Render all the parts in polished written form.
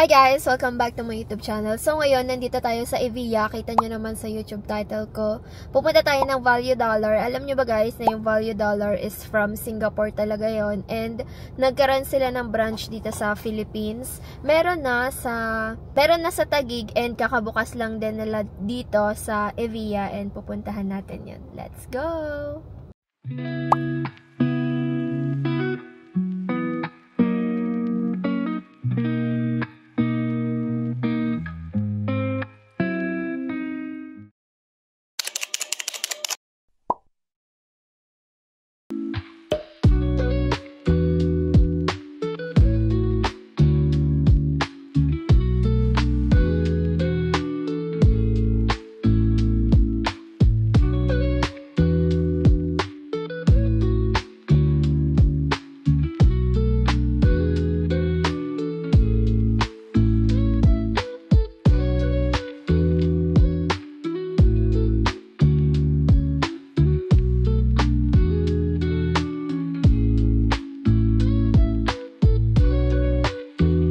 Hi guys! Welcome back to my YouTube channel. So ngayon, nandito tayo sa Eviya. Kita nyo naman sa YouTube title ko. Pupunta tayo ng Value Dollar. Alam nyo ba guys na yung Value Dollar is from Singapore talaga yon. And nagkaroon sila ng branch dito sa Philippines. Meron na sa Taguig and kakabukas lang din nila dito sa Eviya. And pupuntahan natin yun. Let's go!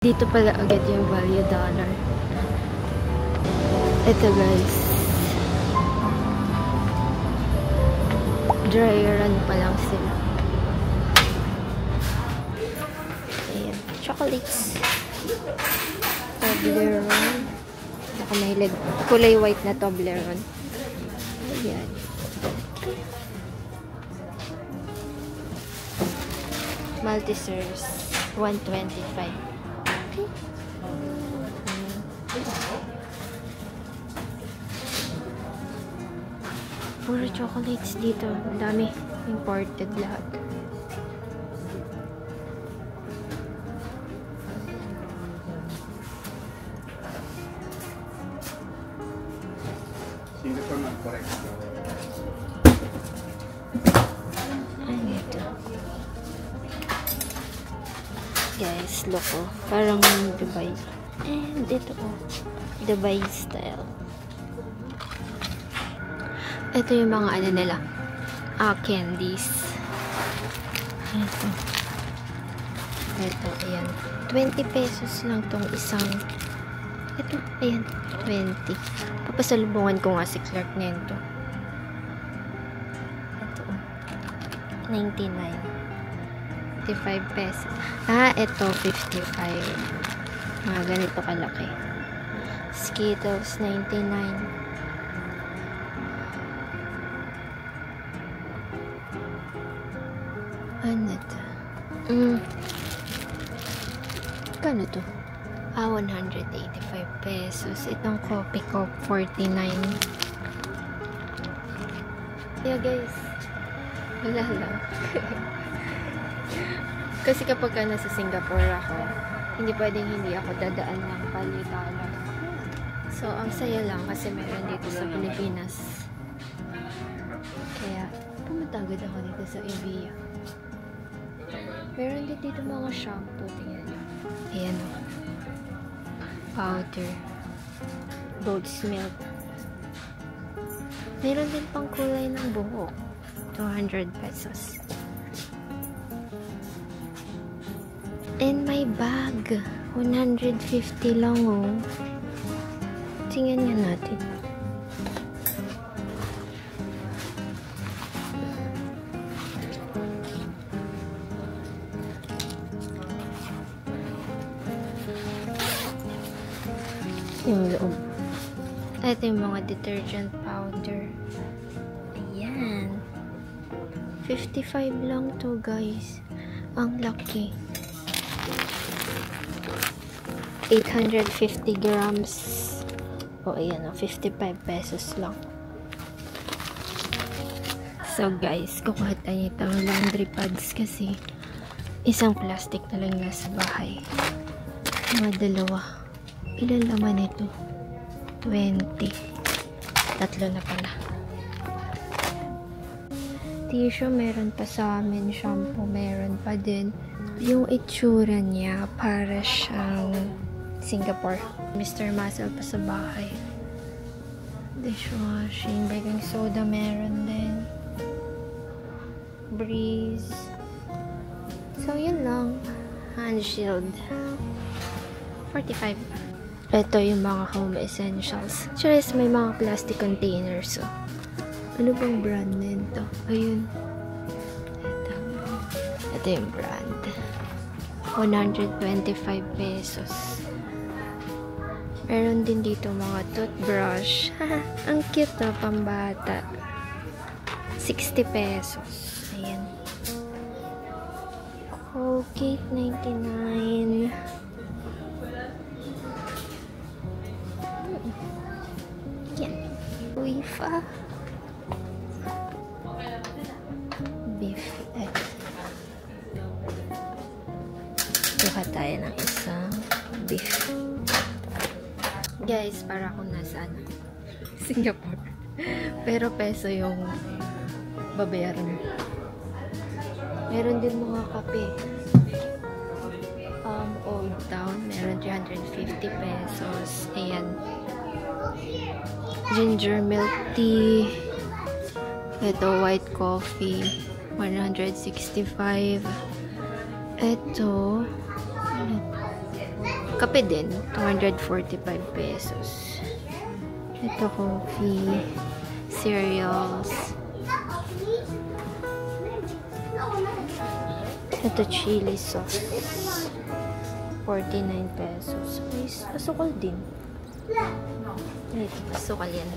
Dito pala agad yung Value Dollar. Ito guys. Dry run pa lang sila. Ayan. Chocolates. Toblerone. Ako mahilig. Kulay white na Toblerone. Ayan. Multi-serves. 125. Puro chocolates dito. Ang dami. Imported lahat. Sino pa mag-correct? Ano ito? Guys, look oh. Parang Dubai. And ito oh. Dubai style. Ito yung mga ano nila. Candies. Ito, ayan. 20 pesos lang tong isang. Ito, ayan. 20. Papasalubungan ko nga si Clark nito. Ito, 99. 55 pesos. Ito, 55. Mga ganito kalaki. Skittles, 99. Ano ito? Kano to? 185 pesos. Itong coffee ko, 49. Yeah guys. Wala lang. Kasi kapag nasa Singapore ako, hindi pwedeng hindi ako dadaan ng Value Dollar. So, ang saya lang kasi meron dito sa Pilipinas. Kaya, pumunta agad ako dito sa Eviya. Meron din dito mga shampoo. Tingnan nyo. Ayan o. Powder. Goat's milk. Meron din pang kulay ng buhok. 200 pesos. And my bag. 150 lang o. Tingnan nyo natin. Yung loob. Ito yung mga detergent powder. Ayan. 55 lang to guys. Ang laki. 850 grams. O ayan o. 55 pesos lang. So guys, kukuha tayo itong laundry pads kasi isang plastic na lang nasa bahay. Mga dalawa. Ilan laman ito? 20. Tatlo na pala. Tissue, meron pa sa amin. Shampoo, meron pa din. Yung itsura niya, para siyang Singapore. Mr. Muscle pa sa bahay. Dishwashing, baking soda, meron din. Breeze. So, yun lang. Hand shield. 45. Ito yung mga home essentials. Cheers, may mga plastic containers. So. Ano bang brand nito? Ayun. Ito yung brand. 125 pesos. Meron din dito mga toothbrush. Ang cute na pambata. 60 pesos. Ayan. Colgate 99. Yan. Uifa. Beef. Kuha tayo ng isang beef. Guys, para akong nasa Singapore. Pero peso yung babayaran. Meron din mga kape. Old Town. Meron 350 pesos. Ayan. Ginger milk tea. Ito, white coffee. 165. Ito. Kape din. 245 pesos. Ito, coffee. Cereals. Ito, chili sauce. 49 pesos. Guys, asukal din. Ito, asukal yan.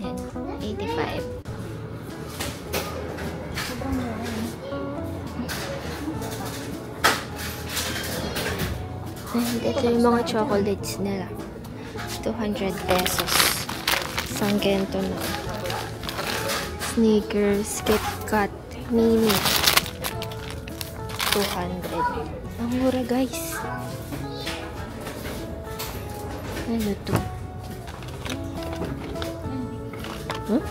Yan, 85. And ito yung mga chocolates nila. 200 pesos. Isang gento na. Snickers, KitKat, Mini. 200. Ang mura, guys. Ano to? Huh?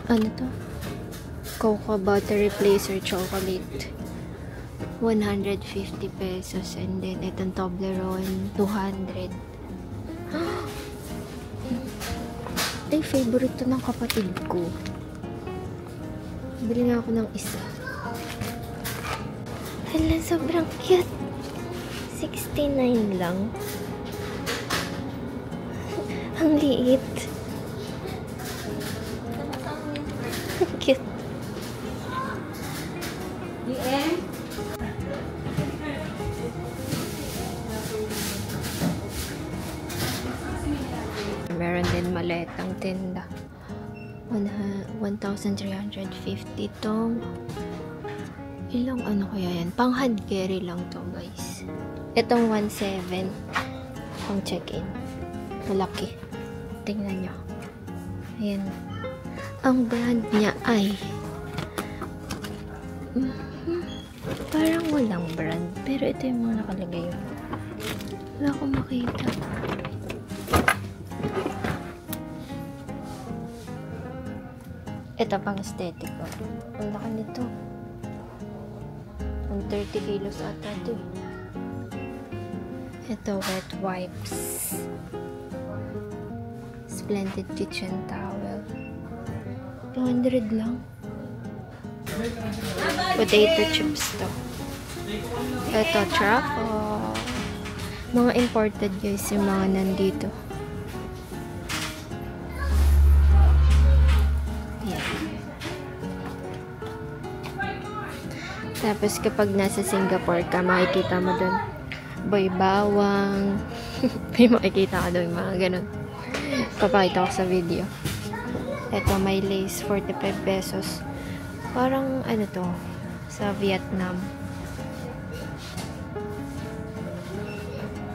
Ano to? Cocoa Butter Replacer Chocolate. 150 pesos. And then, itong Toblerone, 200. Ay, favorite to ng kapatid ko. Bili nga ako ng isa. Hala, sobrang cute. 69 lang. Ang liit. Cute. Meron din maletang tinda. 1,350 tong. Ilang ano kaya yan? Pang hand carry lang to, guys. Itong 1,700 pang check-in. Malaki. Tingnan nyo. Ayan. Ang brand niya ay parang walang brand. Pero ito yung mga nakalagay yun. Wala akong makita. Ito pang aesthetic ko. Ang laki nito. Ang 30 kilos ata ito. Ito, wet wipes. Splendid kitchen towel. 200 lang. Potato chips to. Ito, truffle. Mga imported, guys, yung mga nandito. Tapos kapag nasa Singapore ka, makikita mo doon boy bawang. May makikita ka doon mga ganun. Papakita ko sa video. Ito, may lace, 45 pesos. Parang ano to, sa Vietnam.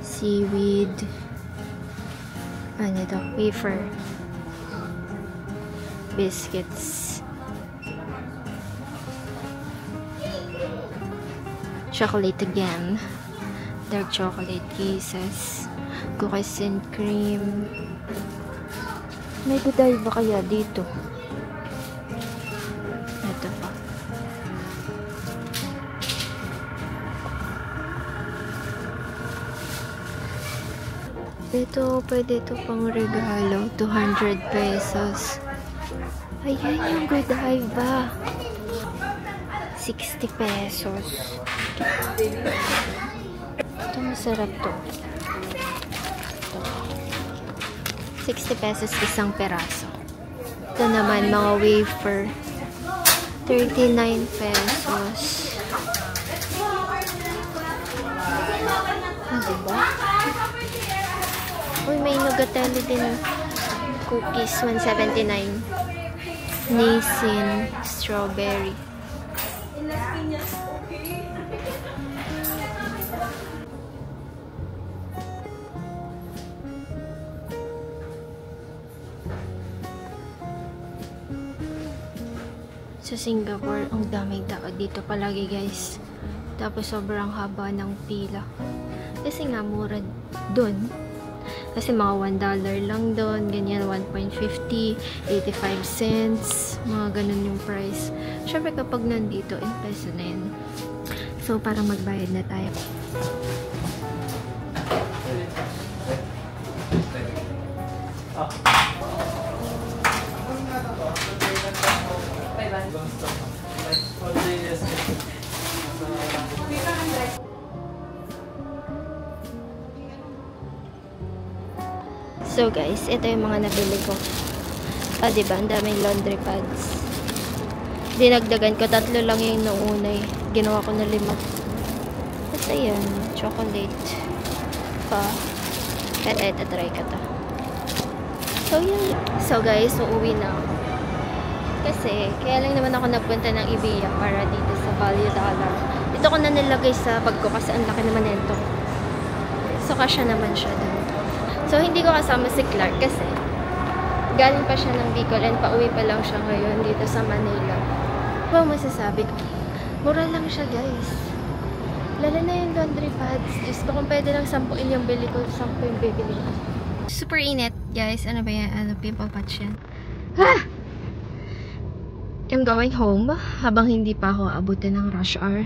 Seaweed. Ano to, wafer. Biscuits. Chocolate again. Dark chocolate kisses. Cookies and cream. May buday ba kaya dito? Ito pa. Ito, pwede ito pang regalo. 200 pesos. Ayan yung Godiva. 60 pesos. Ito masarap to. 60 pesos isang peraso. Ito naman mga wafer. 39 pesos. Diba? Uy, may Nugatelli din. Cookies, 179. Nissin strawberry. Sa Singapore, ang daming tao dito palagi, guys. Tapos sobrang haba ng pila. Kasi nga mura dun. Kasi mga $1 lang doon, ganyan, 1.50, 85 cents, mga ganun yung price. Syempre kapag nandito, in peso na yun. So, parang magbayad na tayo. So guys, ito yung mga nabili ko. Diba? Ang daming laundry pads. Dinagdagan ko. 3 lang yung nauna eh. Ginawa ko na 5. Tapos ayan, chocolate. Eto, try ko to. So yun. So guys, uuwi na ako. Kasi, kaya lang naman ako napunta ng Ibiya para dito sa Value Dollar. Dito ko na nilagay sa bag ko kasi ang laki naman nito. So, kasya naman siya dun. So, hindi ko kasama si Clark kasi galing pa siya ng Bicol and pauwi pa lang siya ngayon dito sa Manila. Ano masasabi ko? Mura lang siya, guys. Lalo na yung laundry pads. Diyos ko, kung pwede lang 10 yung bili ko, 10 yung bibili ko. Super init, guys. Ano ba yan? Ano, pimple patch yan. I'm going home habang hindi pa ako abutin ng rush hour.